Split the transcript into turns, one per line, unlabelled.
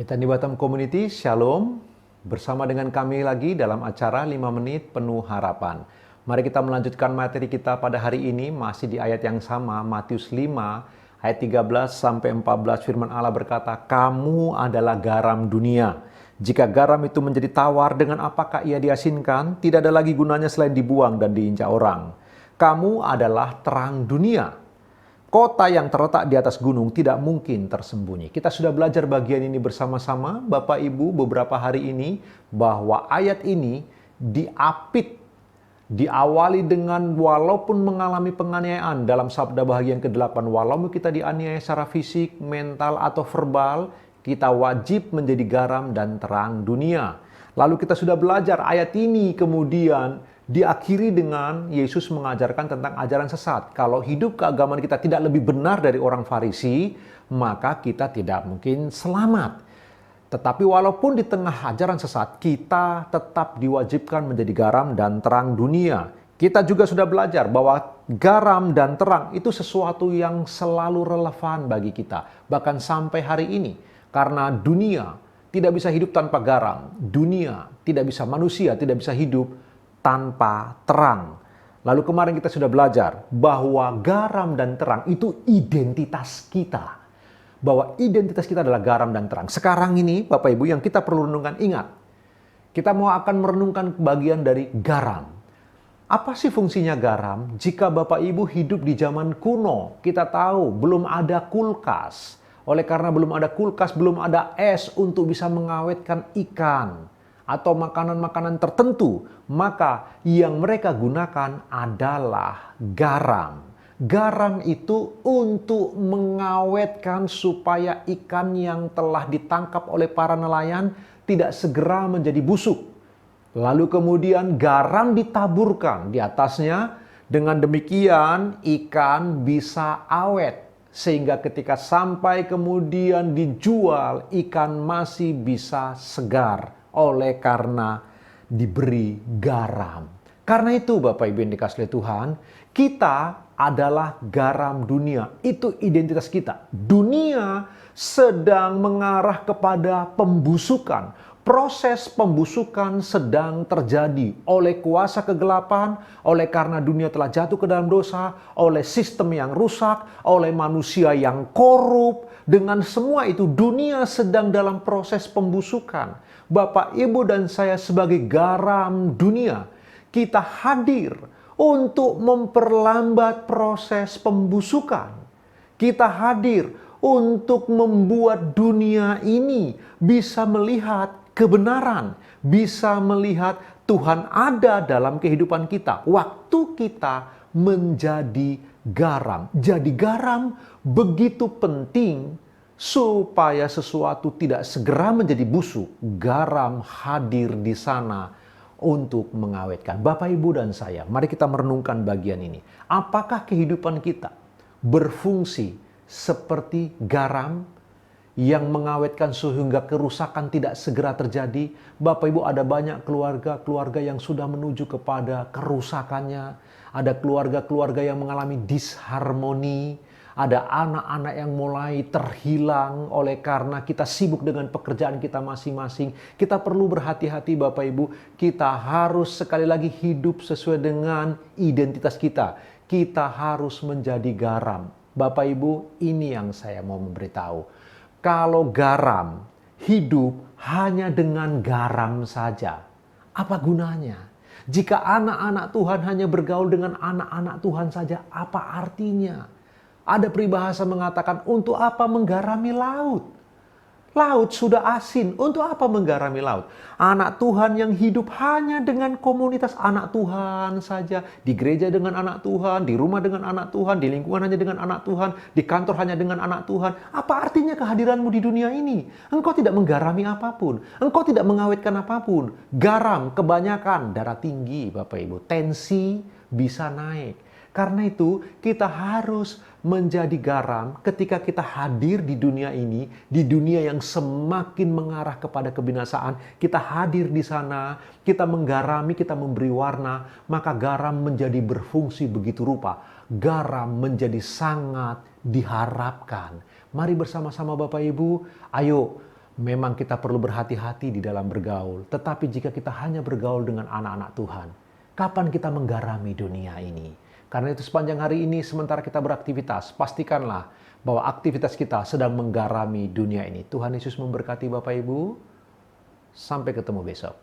Betani Batam Community, Shalom. Bersama dengan kami lagi dalam acara 5 menit penuh harapan. Mari kita melanjutkan materi kita pada hari ini, masih di ayat yang sama, Matius 5, ayat 13 sampai 14. Firman Allah berkata, "Kamu adalah garam dunia. Jika garam itu menjadi tawar, dengan apakah ia diasinkan? Tidak ada lagi gunanya selain dibuang dan diinjak orang. Kamu adalah terang dunia. Kota yang terletak di atas gunung tidak mungkin tersembunyi." Kita sudah belajar bagian ini bersama-sama, Bapak Ibu, beberapa hari ini, bahwa ayat ini diawali dengan walaupun mengalami penganiayaan dalam sabda bahagian ke-8, walaupun kita dianiaya secara fisik, mental, atau verbal, kita wajib menjadi garam dan terang dunia. Lalu kita sudah belajar ayat ini kemudian diakhiri dengan Yesus mengajarkan tentang ajaran sesat. Kalau hidup keagamaan kita tidak lebih benar dari orang Farisi, maka kita tidak mungkin selamat. Tetapi walaupun di tengah ajaran sesat, kita tetap diwajibkan menjadi garam dan terang dunia. Kita juga sudah belajar bahwa garam dan terang itu sesuatu yang selalu relevan bagi kita. Bahkan sampai hari ini. Karena dunia tidak bisa hidup tanpa garam. Manusia tidak bisa hidup tanpa terang. Lalu kemarin kita sudah belajar bahwa garam dan terang itu identitas kita. Bahwa identitas kita adalah garam dan terang. Sekarang ini Bapak Ibu yang kita perlu renungkan, ingat. Kita akan merenungkan bagian dari garam. Apa sih fungsinya garam? Jika Bapak Ibu hidup di zaman kuno, kita tahu belum ada kulkas. Oleh karena belum ada kulkas, belum ada es untuk bisa mengawetkan ikan atau makanan-makanan tertentu, maka yang mereka gunakan adalah garam. Garam itu untuk mengawetkan supaya ikan yang telah ditangkap oleh para nelayan tidak segera menjadi busuk. Lalu kemudian garam ditaburkan di atasnya, dengan demikian ikan bisa awet. Sehingga ketika sampai kemudian dijual, ikan masih bisa segar. Oleh karena diberi garam. Karena itu Bapak Ibu yang dikasihi Tuhan, kita adalah garam dunia. Itu identitas kita. Dunia sedang mengarah kepada pembusukan. Proses pembusukan sedang terjadi oleh kuasa kegelapan, oleh karena dunia telah jatuh ke dalam dosa, oleh sistem yang rusak, oleh manusia yang korup. Dengan semua itu dunia sedang dalam proses pembusukan. Bapak, Ibu, dan saya sebagai garam dunia, kita hadir untuk memperlambat proses pembusukan. Kita hadir untuk membuat dunia ini bisa melihat kebenaran, bisa melihat Tuhan ada dalam kehidupan kita. Waktu kita menjadi garam. Jadi garam begitu penting supaya sesuatu tidak segera menjadi busuk. Garam hadir di sana untuk mengawetkan. Bapak, Ibu, dan saya, mari kita merenungkan bagian ini. Apakah kehidupan kita berfungsi seperti garam yang mengawetkan sehingga kerusakan tidak segera terjadi? Bapak Ibu, ada banyak keluarga yang sudah menuju kepada kerusakannya. Ada keluarga-keluarga yang mengalami disharmoni. Ada anak-anak yang mulai terhilang oleh karena kita sibuk dengan pekerjaan kita masing-masing. Kita perlu berhati-hati Bapak Ibu. Kita harus sekali lagi hidup sesuai dengan identitas kita. Kita harus menjadi garam. Bapak Ibu, ini yang saya mau memberitahu. Kalau garam hidup hanya dengan garam saja, apa gunanya? Jika anak-anak Tuhan hanya bergaul dengan anak-anak Tuhan saja, apa artinya? Ada peribahasa mengatakan, untuk apa menggarami laut? Laut sudah asin, untuk apa menggarami laut? Anak Tuhan yang hidup hanya dengan komunitas anak Tuhan saja. Di gereja dengan anak Tuhan, di rumah dengan anak Tuhan, di lingkungan hanya dengan anak Tuhan, di kantor hanya dengan anak Tuhan. Apa artinya kehadiranmu di dunia ini? Engkau tidak menggarami apapun. Engkau tidak mengawetkan apapun. Garam kebanyakan, darah tinggi Bapak Ibu. Tensi bisa naik. Karena itu kita harus menjadi garam ketika kita hadir di dunia ini, di dunia yang semakin mengarah kepada kebinasaan. Kita hadir di sana, kita menggarami, kita memberi warna, maka garam menjadi berfungsi begitu rupa. Garam menjadi sangat diharapkan. Mari bersama-sama Bapak Ibu, ayo Memang kita perlu berhati-hati di dalam bergaul, tetapi jika kita hanya bergaul dengan anak-anak Tuhan, kapan kita menggarami dunia ini? Karena itu sepanjang hari ini sementara kita beraktivitas, pastikanlah bahwa aktivitas kita sedang menggarami dunia ini. Tuhan Yesus memberkati Bapak Ibu. Sampai ketemu besok.